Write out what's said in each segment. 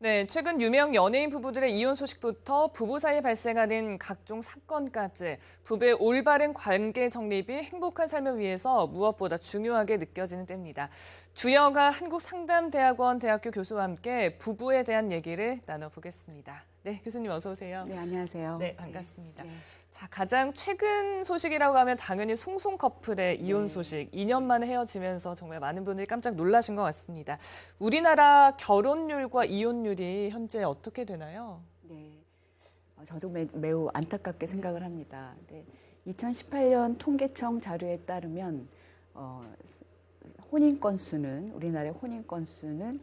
네, 최근 유명 연예인 부부들의 이혼 소식부터 부부 사이에 발생하는 각종 사건까지 부부의 올바른 관계 정립이 행복한 삶을 위해서 무엇보다 중요하게 느껴지는 때입니다. 주여가 한국상담대학원 대학교 교수와 함께 부부에 대한 얘기를 나눠보겠습니다. 네, 교수님 어서 오세요. 네, 안녕하세요. 네, 반갑습니다. 네. 자, 가장 최근 소식이라고 하면 당연히 송송 커플의 이혼 네. 소식. 2년 만에 헤어지면서 정말 많은 분들이 깜짝 놀라신 것 같습니다. 우리나라 결혼율과 이혼율이 현재 어떻게 되나요? 네. 저도 매우 안타깝게 생각을 합니다. 네. 2018년 통계청 자료에 따르면 혼인 건수는 우리나라의 혼인 건수는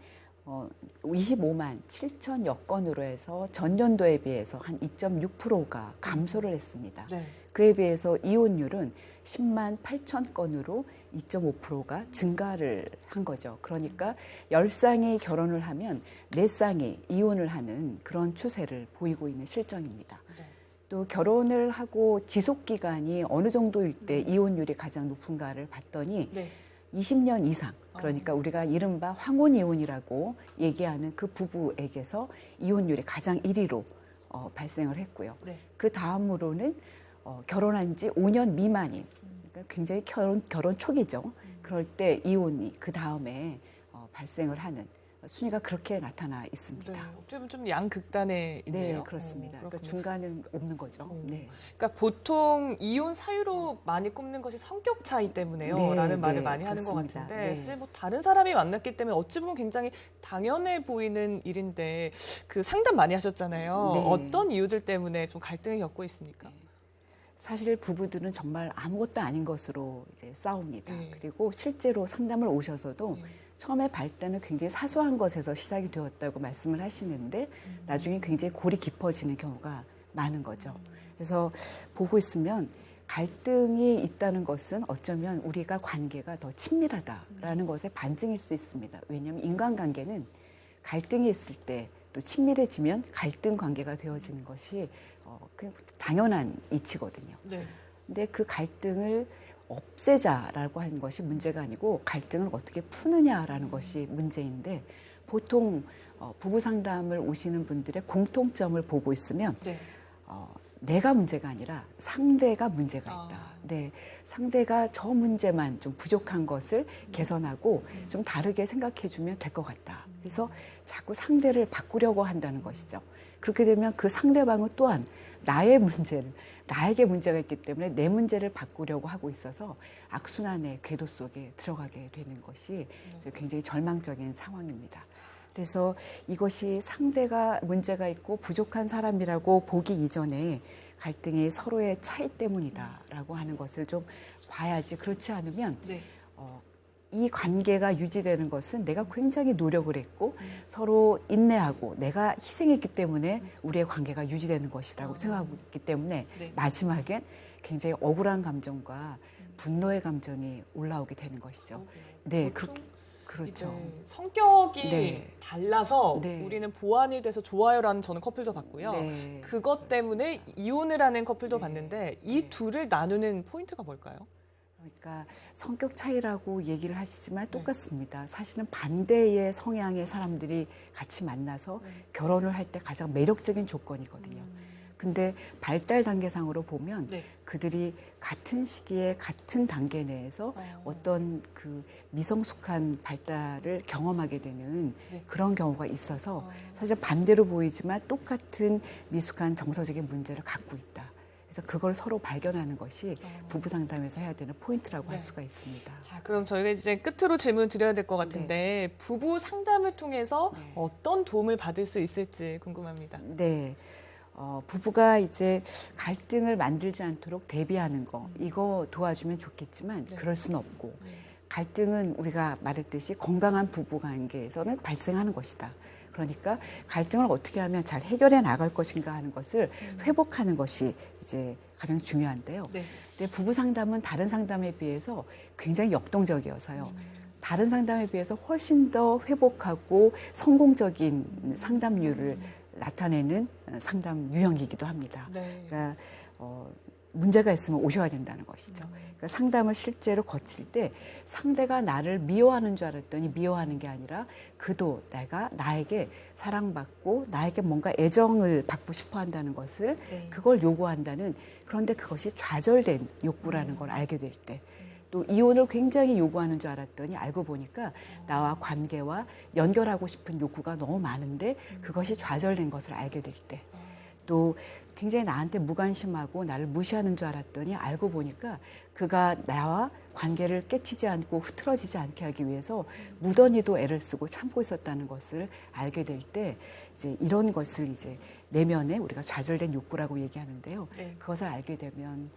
25만 7천여 건으로 해서 전년도에 비해서 한 2.6%가 감소를 했습니다. 네. 그에 비해서 이혼율은 10만 8천 건으로 2.5%가 증가를 한 거죠. 그러니까 10쌍이 결혼을 하면 4쌍이 이혼을 하는 그런 추세를 보이고 있는 실정입니다. 네. 또 결혼을 하고 지속 기간이 어느 정도일 때 이혼율이 가장 높은가를 봤더니 네. 20년 이상, 그러니까 우리가 이른바 황혼이혼이라고 얘기하는 그 부부에게서 이혼율이 가장 1위로 발생을 했고요. 네. 그 다음으로는 결혼한 지 5년 미만인, 그러니까 굉장히 결혼 초기죠. 그럴 때 이혼이 그 다음에 발생을 하는 순위가 그렇게 나타나 있습니다. 네. 어떻게 보면 좀 양극단에 있네요. 네, 그렇습니다. 그러니까 그렇군요. 중간은 없는 거죠. 네. 그러니까 보통 이혼 사유로 많이 꼽는 것이 성격 차이 때문에요. 네, 라는 말을 네, 많이 하는 것 그렇습니다. 같은데 네. 사실 뭐 다른 사람이 만났기 때문에 어찌 보면 굉장히 당연해 보이는 일인데 그 상담 많이 하셨잖아요. 네. 어떤 이유들 때문에 좀 갈등을 겪고 있습니까? 사실 부부들은 정말 아무것도 아닌 것으로 이제 싸웁니다. 네. 그리고 실제로 상담을 오셔서도 네. 처음에 발단은 굉장히 사소한 것에서 시작이 되었다고 말씀을 하시는데 나중에 굉장히 골이 깊어지는 경우가 많은 거죠. 그래서 보고 있으면 갈등이 있다는 것은 어쩌면 우리가 관계가 더 친밀하다라는 것의 반증일 수 있습니다. 왜냐하면 인간관계는 갈등이 있을 때 또 친밀해지면 갈등 관계가 되어지는 것이 그냥 당연한 이치거든요. 네. 근데 그 갈등을 없애자라고 하는 것이 문제가 아니고 갈등을 어떻게 푸느냐라는 것이 문제인데 보통 부부 상담을 오시는 분들의 공통점을 보고 있으면 네. 내가 문제가 아니라 상대가 문제가 있다. 아. 네, 상대가 저 문제만 좀 부족한 것을 개선하고 좀 다르게 생각해주면 될 것 같다. 그래서 자꾸 상대를 바꾸려고 한다는 것이죠. 그렇게 되면 그 상대방은 또한 나에게 문제가 있기 때문에 내 문제를 바꾸려고 하고 있어서 악순환의 궤도 속에 들어가게 되는 것이 굉장히 절망적인 상황입니다. 그래서 이것이 상대가 문제가 있고 부족한 사람이라고 보기 이전에 갈등이 서로의 차이 때문이다라고 하는 것을 좀 봐야지. 그렇지 않으면 네. 이 관계가 유지되는 것은 내가 굉장히 노력을 했고 서로 인내하고 내가 희생했기 때문에 우리의 관계가 유지되는 것이라고 생각하기 때문에 네. 마지막엔 굉장히 억울한 감정과 분노의 감정이 올라오게 되는 것이죠. 네, 보통 그렇죠. 이제 성격이 네. 달라서 네. 우리는 보완이 돼서 좋아요라는 저는 커플도 봤고요. 네. 그것 때문에 이혼을 하는 커플도 네. 봤는데 이 네. 둘을 나누는 포인트가 뭘까요? 그러니까 성격 차이라고 얘기를 하시지만 똑같습니다. 사실은 반대의 성향의 사람들이 같이 만나서 결혼을 할 때 가장 매력적인 조건이거든요. 근데 발달 단계상으로 보면 네. 그들이 같은 시기에 같은 단계 내에서 어떤 그 미성숙한 발달을 경험하게 되는 네. 그런 경우가 있어서 사실 반대로 보이지만 똑같은 미숙한 정서적인 문제를 갖고 있다. 그래서 그걸 서로 발견하는 것이 부부 상담에서 해야 되는 포인트라고 네. 할 수가 있습니다. 자, 그럼 저희가 이제 끝으로 질문 드려야 될 것 같은데 부부 상담을 통해서 네. 어떤 도움을 받을 수 있을지 궁금합니다. 네. 부부가 이제 갈등을 만들지 않도록 대비하는 거, 이거 도와주면 좋겠지만 네. 그럴 수는 없고 갈등은 우리가 말했듯이 건강한 부부 관계에서는 발생하는 것이다. 그러니까 갈등을 어떻게 하면 잘 해결해 나갈 것인가 하는 것을 회복하는 것이 이제 가장 중요한데요. 네. 근데 부부 상담은 다른 상담에 비해서 굉장히 역동적이어서요. 다른 상담에 비해서 훨씬 더 회복하고 성공적인 상담률을 나타내는 상담 유형이기도 합니다. 네. 그러니까 문제가 있으면 오셔야 된다는 것이죠. 그러니까 상담을 실제로 거칠 때 상대가 나를 미워하는 줄 알았더니 미워하는 게 아니라 그도 내가 나에게 사랑받고 나에게 뭔가 애정을 받고 싶어 한다는 것을 그걸 요구한다는, 그런데 그것이 좌절된 욕구라는 걸 알게 될 때, 또 이혼을 굉장히 요구하는 줄 알았더니 알고 보니까 나와 관계와 연결하고 싶은 욕구가 너무 많은데 그것이 좌절된 것을 알게 될 때, 또 굉장히 나한테 무관심하고 나를 무시하는 줄 알았더니 알고 보니까 그가 나와 관계를 깨치지 않고 흐트러지지 않게 하기 위해서 무던히도 애를 쓰고 참고 있었다는 것을 알게 될 때, 이제 이런 것을 이제 내면에 우리가 좌절된 욕구라고 얘기하는데요. 그것을 알게 되면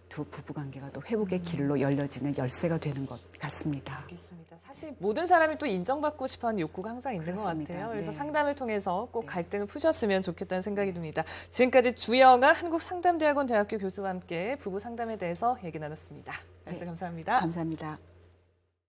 두 부부관계가 또 회복의 길로 열려지는 열쇠가 되는 것 같습니다. 알겠습니다. 사실 모든 사람이 또 인정받고 싶어하는 욕구가 항상 있는 그렇습니다. 것 같아요. 그래서 네. 상담을 통해서 꼭 네. 갈등을 푸셨으면 좋겠다는 생각이 듭니다. 지금까지 주영아 한국상담대학원 대학교 교수와 함께 부부 상담에 대해서 얘기 나눴습니다. 말씀 감사합니다. 감사합니다.